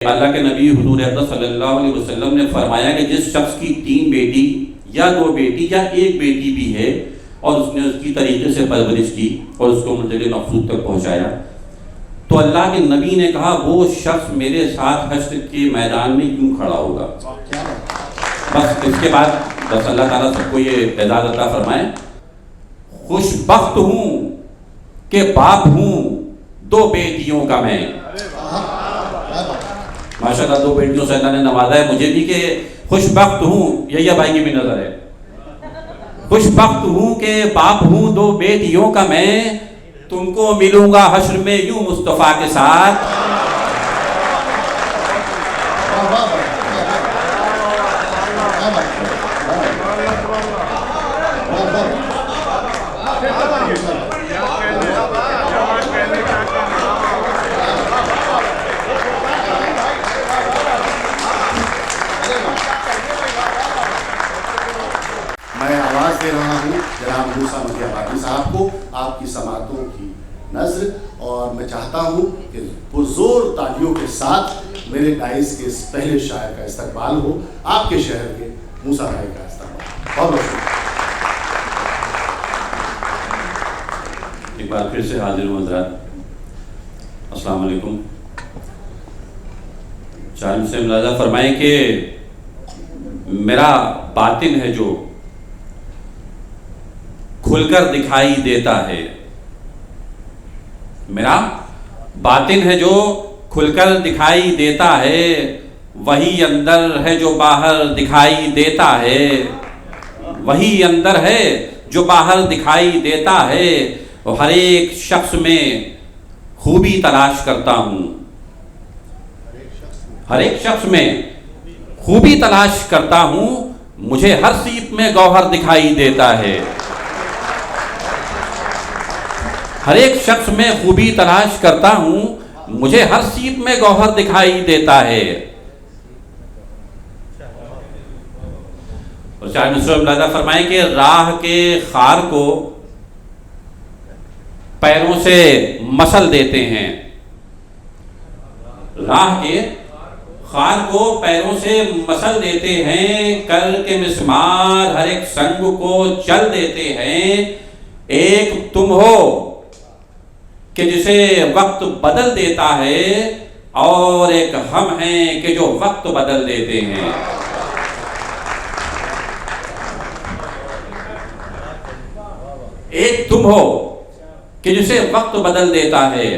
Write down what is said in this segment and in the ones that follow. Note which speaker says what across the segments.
Speaker 1: अल्लाह के नबी हुजूर अकरम सल्लल्लाहु अलैहि वसल्लम ने फरमाया कि जिस शख्स की 3 बेटी या 2 बेटी या 1 बेटी भी है और उसने उसकी तरीके से परवरिश की और उसको मंज़िल मक़सूद तक पहुँचाया, तो अल्लाह के नबी ने कहा वो शख्स मेरे साथ हश्र के मैदान में यूँ खड़ा होगा। बस इसके बाद बस अल्लाह ताला सबको ये एजाज़ अता फरमाए। खुशबख्त हूँ कि बाप हूँ 2 बेटियों का मैं। माशाल्लाह 2 बेटियों से अल्लाह ने नवाजा है मुझे भी कि खुशबख्त हूँ। यही भाई की भी नजर है। खुशबख्त हूँ कि बाप हूँ 2 बेटियों का मैं, तुमको मिलूंगा हश्र में यूं मुस्तफ़ा के साथ।
Speaker 2: मैं आवाज़ दे रहा हूँ जनाब मूसा मदियाबादी साहब को, आपकी समातों की नज़र, और मैं चाहता हूँ कि पुरजोर तालियों के साथ मेरे डाइस के इस पहले शायर का इस्तकबाल हो, आपके शहर के मूसा भाई का इस्तकबाल। बहुत बहुत शुक्रिया।
Speaker 1: एक बार फिर से हाजिर हूँ हज़रात, अस्सलाम वालेकुम। चाहे से मुलाज़ा फरमाएं कि मेरा बातिन है जो खुलकर दिखाई देता है, मेरा बातिन है जो खुलकर दिखाई देता है, वही अंदर है जो बाहर दिखाई देता है, वही अंदर है जो बाहर दिखाई देता है। हर एक शख्स में खूबी तलाश करता हूँ, हर एक शख्स में खूबी तलाश करता हूँ, मुझे हर सीप में गौहर दिखाई देता है। हर एक शख्स में खूबी तलाश करता हूँ, मुझे हर सीप में गौहर दिखाई देता है। और शाह मुलाज़ा फरमाएं कि राह के खार को पैरों से मसल देते हैं, राह के खार को पैरों से मसल देते हैं, कर के मिस्मार हर एक संग को चल देते हैं। एक तुम हो कि जिसे वक्त बदल देता है, और एक हम हैं कि जो वक्त बदल देते हैं। एक तुम हो कि जिसे वक्त बदल देता है,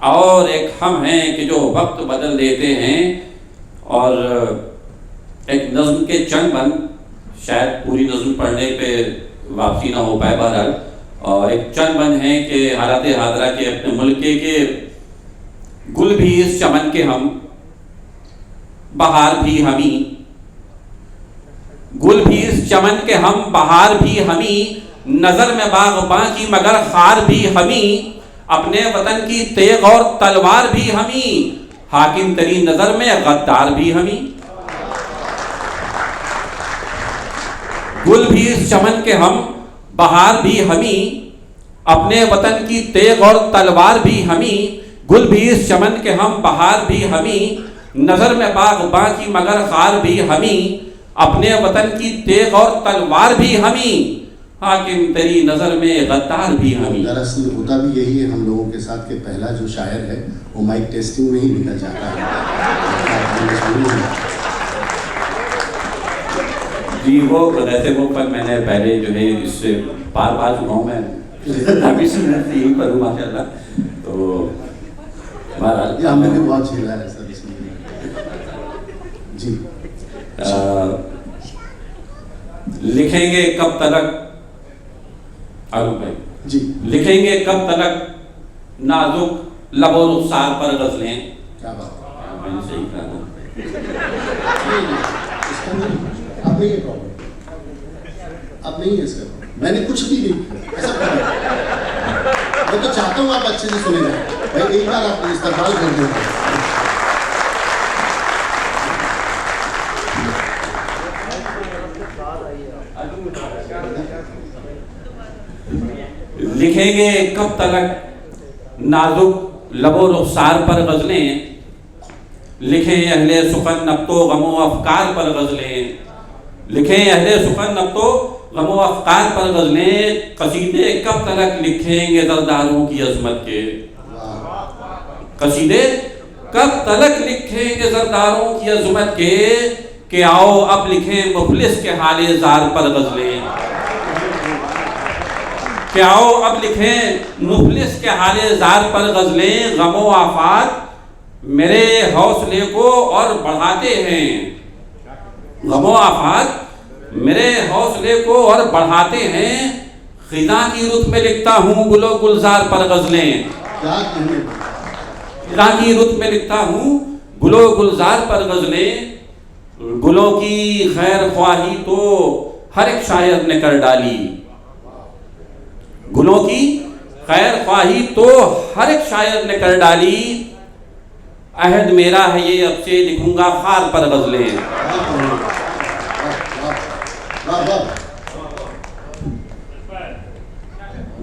Speaker 1: और एक हम हैं कि जो वक्त बदल देते हैं। और एक नज़्म के चंद बंद, शायद पूरी नज़्म पढ़ने पे वापसी ना हो पाए, बहरहाल, और एक चंद बंद हैं कि हालात हादरा के अपने मुल्क के गुल भी इस चमन के हम, बहार भी हमी, गुल भी इस चमन के हम, बहार भी हमी, नजर में बाग़बां की मगर खार भी हमी, अपने वतन की तेग और तलवार भी हमी, हाकिम तेरी नजर में गद्दार भी हमी। गुल भी इस चमन के हम, बहार भी हमी, अपने वतन की तेग और तलवार भी हमी, गुल भी इस चमन के हम, बहार भी हमी, नजर में बाग़बां की मगर खार भी हमी, अपने वतन की तेग और तलवार भी हमी, हाकिम तेरी नजर में गद्दार भी हमी।
Speaker 2: दरअसल होता भी यही है हम लोगों के साथ कि पहला जो शायर है वो माइक टेस्टिंग में ही निकल जाता है।
Speaker 1: जी वो वैसे वो पर मैंने पहले जो है इससे पार चुका हूँ मैं, अभी से यही पर हूँ माशाल्लाह। तो बहरहाल
Speaker 2: हमें भी बहुत झेला है सर इसमें। जी
Speaker 1: लिखेंगे कब तलक
Speaker 2: जी,
Speaker 1: लिखेंगे कब तलक नाजुक लबो रुखसार पर गज़लें।
Speaker 2: क्या बात है,
Speaker 1: मैंने सही कहा था।
Speaker 2: अब नहीं है प्रॉब्लम, अब नहीं है इसका, मैंने कुछ भी नहीं ऐसा नहीं। मैं तो चाहता हूँ आप अच्छे से सुने जाए भाई, एक बार आप इस्तेमाल कर दें।
Speaker 1: लिखेंगे कब तलक नाजुक लबो रुखसार पर गज़लें, लिखें अहले सुखन अब तो गमो अफकार पर गज़लें, लिखें अहले सुखन अब तो गमो अफकार पर गज़लें, कसीदे कब तक लिखेंगे ज़रदारों की अज़मत के, कसीदे कब तक लिखेंगे ज़रदारों की अज़मत के आओ अब लिखें मुफलिस के हाले ज़ार पर गज़लें, कि आओ अब लिखें मुफलिस के हाले ज़ार पर गज़लें, गमो आफात मेरे हौसले को और बढ़ाते हैं, गमो आफात मेरे हौसले को और बढ़ाते हैं, खिज़ा की रुत में लिखता हूँ गुलो गुलजार पर गज़लें, खिज़ा की रुत में लिखता हूँ गुलो गुलजार पर गज़लें, गुलों की खैर ख्वाही तो हर एक शायर ने कर डाली, गुलों की खैर ख्वाही तो हर एक शायर ने कर डाली, अहद मेरा है ये अब से लिखूंगा खार पर गज़लें,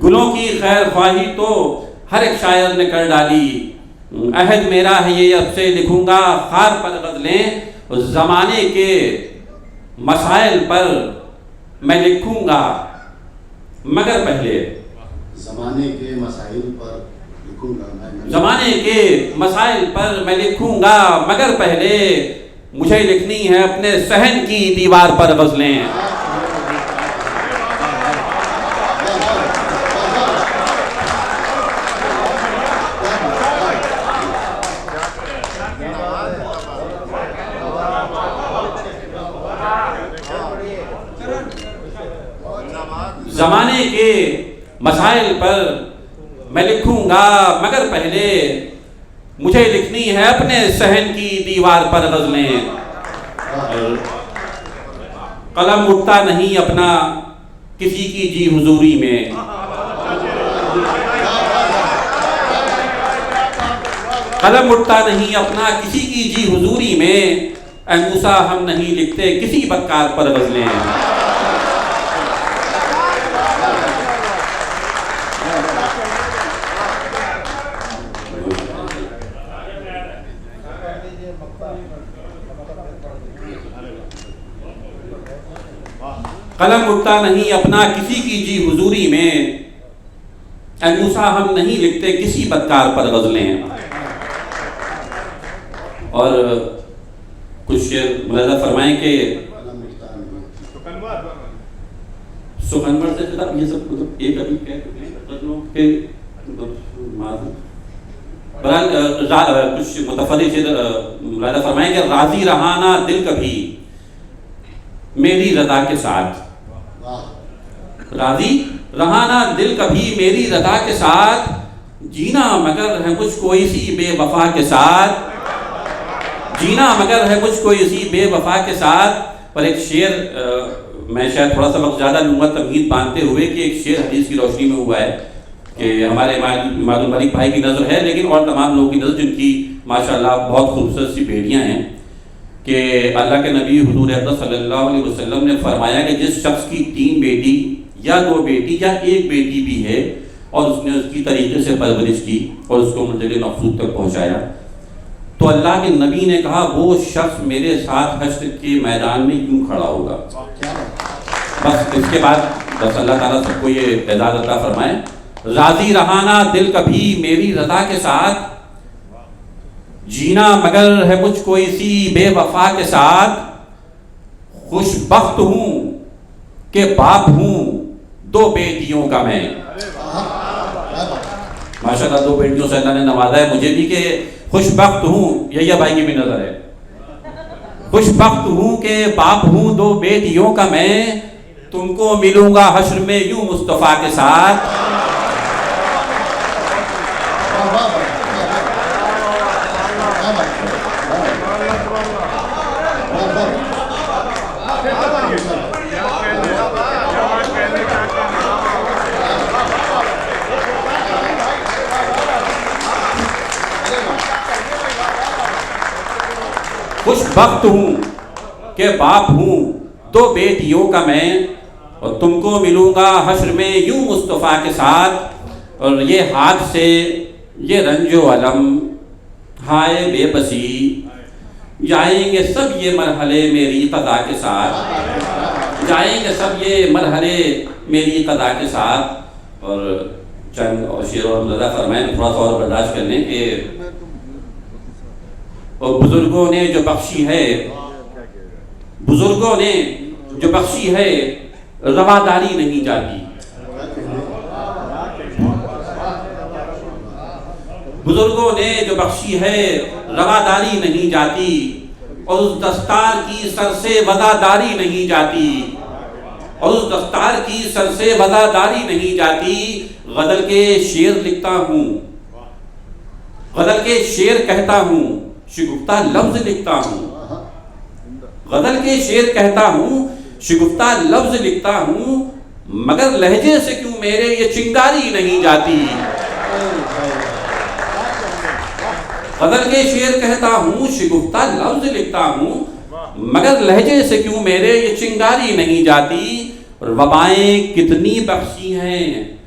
Speaker 1: गुलों की खैर ख्वाही तो हर एक शायर ने कर डाली, अहद मेरा है ये अब से लिखूंगा खार पर गज़लें, ज़माने के मसाइल पर मैं लिखूंगा मगर पहले,
Speaker 2: ज़माने के मसाइल पर लिखूंगा मैं,
Speaker 1: ज़माने के मसाइल पर मैं लिखूंगा मगर पहले मुझे लिखनी है अपने सहन की दीवार पर गज़लें, ज़माने के मसाइल पर मैं लिखूंगा मगर पहले मुझे लिखनी है अपने सहन की दीवार पर गज़लें, कलम उठता नहीं अपना किसी की जी हुजूरी में, कलम उठता नहीं अपना किसी की जी हुजूरी में, ऐ मूसा हम नहीं लिखते किसी बदकार पर गज़लें, कलम उठता नहीं अपना किसी की जी हुजूरी में, ऐ मूसा हम नहीं लिखते किसी बदकार पर गज़लें। और कुछ शेर मुलाज़ा फरमाएं कि सुखनवर से ये सब मतलब एक अभी के कुछ मुतफ़र्रिक़ शेर मुलाज़ा फरमाएं कि राज़ी रहाना दिल कभी मेरी रज़ा के साथ, राज़ी रहाना दिल कभी मेरी रज़ा के साथ, जीना मगर है मुझको इसी बेवफा के साथ, जीना मगर है मुझको इसी बेवफा के साथ। पर एक शेर मैं शायद थोड़ा सा वक्त ज़्यादा लूँगा तमहीद बांधते हुए कि एक शेर हदीस की रोशनी में हुआ है कि हमारे मालूम मलिक भाई की नज़र है, लेकिन और तमाम लोगों की नज़र जिनकी माशाअल्लाह बहुत खूबसूरत सी बेटियाँ हैं, कि अल्लाह के नबी हुज़ूर अक़रम सल्लल्लाहु अलैहि वसल्लम ने फरमाया कि जिस शख्स की 3 बेटी या 2 बेटी या 1 बेटी भी है और उसने उसकी तरीके से परवरिश की और उसको मंज़िल मक़सूद तक पहुँचाया, तो अल्लाह के नबी ने कहा वो शख्स मेरे साथ हश्र के मैदान में यूँ खड़ा होगा। बस इसके बाद बस अल्लाह ताला सबको ये एज़ाज़ अता फरमाए। राज़ी रहाना दिल कभी मेरी रज़ा के साथ, जीना मगर है मुझको इसी बेवफा के साथ, खुशबख्त हूँ कि बाप हूँ 2 बेटियों का मैं। माशाअल्लाह 2 बेटियों से अल्लाह ने नवाजा है मुझे भी कि खुशबख्त हूँ, यही भाई की भी नज़र है, खुशबख्त हूँ कि बाप हूँ 2 बेटियों का मैं, तुमको मिलूंगा हश्र में यूं मुस्तफ़ा के साथ। खुशबख्त हूँ कि बाप हूँ 2 बेटियों का मैं, और तुमको मिलूँगा हश्र में यूं मुस्तफ़ा के साथ। और ये हाथ से ये रंजो अलम हाय बेबसी जाएंगे सब ये मरहले मेरी क़ज़ा के साथ, जाएंगे सब ये मरहले मेरी क़ज़ा के साथ। और चंद और शेर और मज़ा फरमाएं, थोड़ा सा और बर्दाश्त कर लें कि और बुजुर्गों ने जो बख्शी है, बुजुर्गों ने जो बख्शी है रवादारी नहीं जाती, बुजुर्गों ने जो बख्शी है रवादारी नहीं जाती, और उस दस्तार की सर से वज़ादारी नहीं जाती, और उस दस्तार की सर से वज़ादारी नहीं जाती। गज़ल के शेर लिखता हूँ, गज़ल के शेर कहता हूँ, शिगुफ्ता लफ्ज़ लिखता हूँ, गज़ल के शेर कहता हूँ, शिगुफ्ता लफ्ज़ लिखता हूँ, मगर लहजे से क्यों मेरे ये चिंगारी नहीं जाती। गज़ल के शेर कहता हूँ, शिगुफ्ता लफ्ज़ लिखता हूँ, मगर लहजे से क्यों मेरे ये चिंगारी नहीं जाती। और वबाएं कितनी बख्शी हैं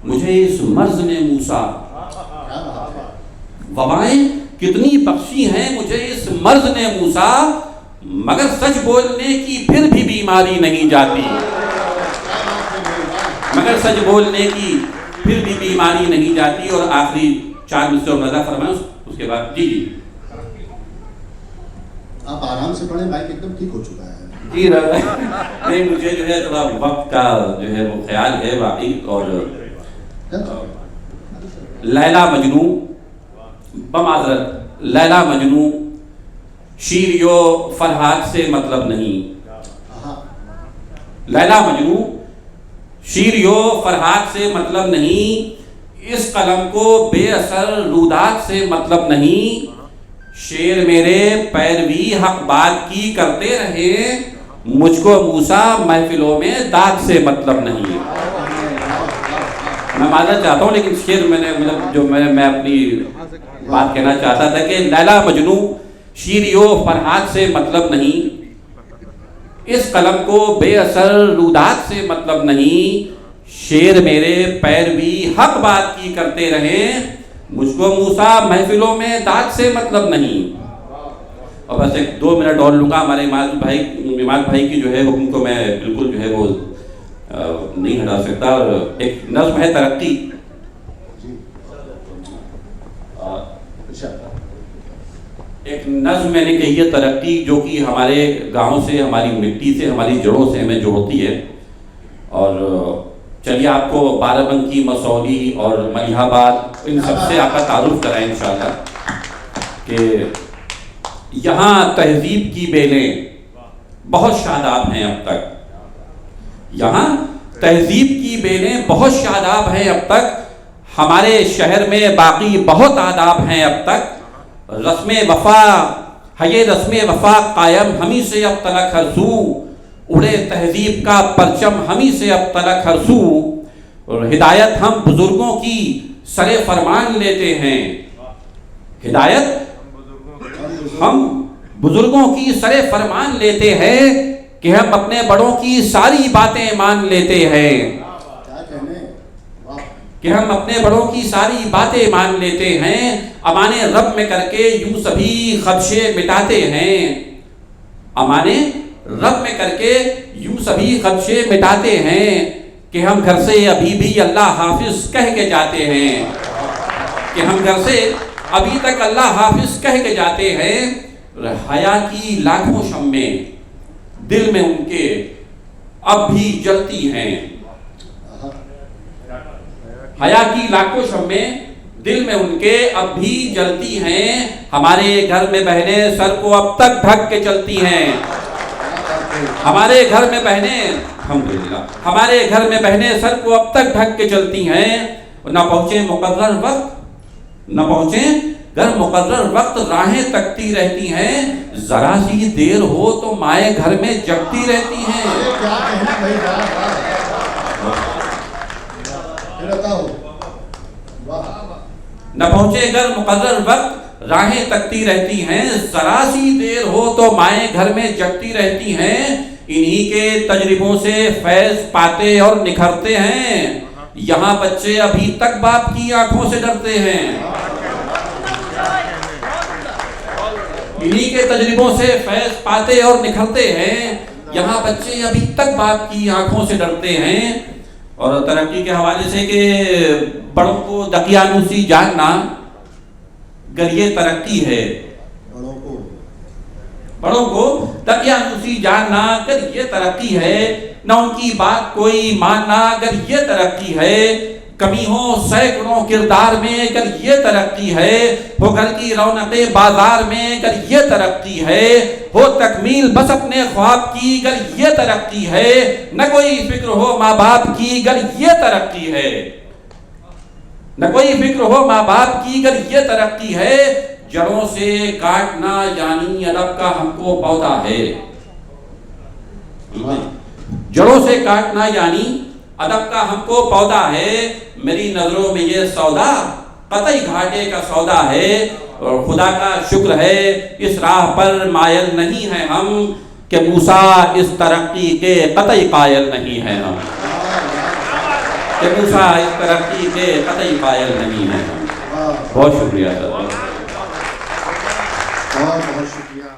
Speaker 1: मुझे इस मर्ज़ ने मूसा, वबाएं कितनी बख्शी हैं मुझे इस मर्ज़ ने मूसा, मगर सच बोलने की फिर भी बीमारी नहीं जाती, मगर सच बोलने की फिर भी बीमारी नहीं जाती। और आखिरी 4 मिसरे और नज़ा फरमाएं, उसके बाद जी
Speaker 2: आप आराम से पढ़ें, माइक एकदम ठीक हो चुका है
Speaker 1: जी। नहीं, मुझे जो है थोड़ा वक्त का जो है वो ख्याल है वाकई। और लैला मजनू बमाज़रत, लैला मजनू शीर यो फरहाद से मतलब नहीं, लैला मजनू शीर यो फरहाद से मतलब नहीं, इस कलम को बेअसर रूदात से मतलब नहीं, शेर मेरे पैरवी हक बात की करते रहे, मुझको मूसा महफिलों में दाग से मतलब नहीं। मैं मानना चाहता हूँ, लेकिन शेर मैंने मतलब जो मैं अपनी बात कहना चाहता था कि लैला मजनू शीर यो फरहाद से मतलब नहीं, इस कलम को बेअसर रूदात से मतलब नहीं, शेर मेरे पैरवी हक बात की करते रहे, मुझको मूसा महफिलों में दाग से मतलब नहीं। और बस 1-2 मिनट और लूँगा। हमारे इमाद भाई की जो है हुक्म को मैं बिल्कुल जो है वो नहीं हटा सकता। और एक नज़्म है तरक्की, एक नज़्म मैंने कही है तरक्की, जो कि हमारे गांव से, हमारी मिट्टी से, हमारी जड़ों से हमें जोड़ती है। और चलिए आपको बाराबंकी, मसौली और मलिहाबाद इन सबसे आपका तारुफ कराएं इंशाअल्लाह कि यहाँ तहजीब की बेलें बहुत शादाब हैं अब तक, यहाँ तहजीब की बेलें बहुत शादाब हैं अब तक, हमारे शहर में बाकी बहुत आदाब हैं अब तक, रस्म वफा है ये रस्म वफा कायम हमी से अब तलक हर सू, उड़े तहजीब का परचम हमी से अब तलक हर सू। और हिदायत हम बुजुर्गों की सरे फरमान लेते हैं, हिदायत हम बुजुर्गों की सरे फरमान लेते हैं, कि हम अपने बड़ों की सारी बातें मान लेते हैं, कि हम अपने बड़ों की सारी बातें मान लेते हैं, अमाने रब में करके यूं सभी खदशे मिटाते हैं, अमाने रब में करके यूं सभी खदशे मिटाते हैं, कि हम घर से अभी भी अल्लाह हाफिज कह के जाते हैं, कि हम घर से अभी तक अल्लाह हाफिज कह के जाते हैं। हया की लाखों शम्में दिल में उनके अब भी जलती हैं, हया की लाखों शम्में दिल में उनके अब भी जलती हैं, हमारे घर में बहनें सर को अब तक ढक के चलती हैं, हमारे घर में बहनें अल्हम्दुलिल्लाह, हमारे घर में बहनें सर को अब तक ढक के चलती हैं। न पहुंचे मुकर्रर वक्त, न पहुंचे घर मुकर्रर वक्त राहें तकती रहती हैं, जरा सी देर हो तो माए घर में जगती रहती हैं। न पहुंचे घर मुकर्रर वक्त राहें तकती रहती हैं, जरा सी देर हो तो माए घर में जगती रहती हैं, इन्हीं के तजरिबों से फैज पाते और निखरते हैं, यहाँ बच्चे अभी तक बाप की आंखों से डरते हैं। इन्हीं के तजुर्बों से फैज पाते और निखरते हैं। यहाँ बच्चे अभी तक बाप की आंखों से डरते हैं। और तरक्की के हवाले से कि बड़ों को दकियानूसी जानना, अगर ये तरक्की है, बड़ों को दकियानूसी जानना अगर ये तरक्की है, न उनकी बात कोई मानना अगर ये तरक्की है, कमी हो सैकड़ों किरदार में अगर ये तरक्की है, हो घर की रौनके बाजार में अगर ये तरक्की है, हो तकमील बस अपने ख्वाब की अगर ये तरक्की है, न कोई फिक्र हो माँ बाप की अगर ये तरक्की है, न कोई फिक्र हो माँ बाप की अगर ये तरक्की है, जड़ों से काटना यानी अदब का हमको पौधा है। जड़ों से काटना यानी अदब का हमको पौधा है। मेरी नजरों में ये सौदा कतई घाटे का सौदा है। और खुदा का शुक्र है इस राह पर मायल नहीं है हम, कि मूसा इस तरक्की के कतई कायल नहीं है हम, कि मूसा इस तरक्की के कतई कायल नहीं है हम। बहुत शुक्रिया सर,
Speaker 2: बहुत शुक्रिया।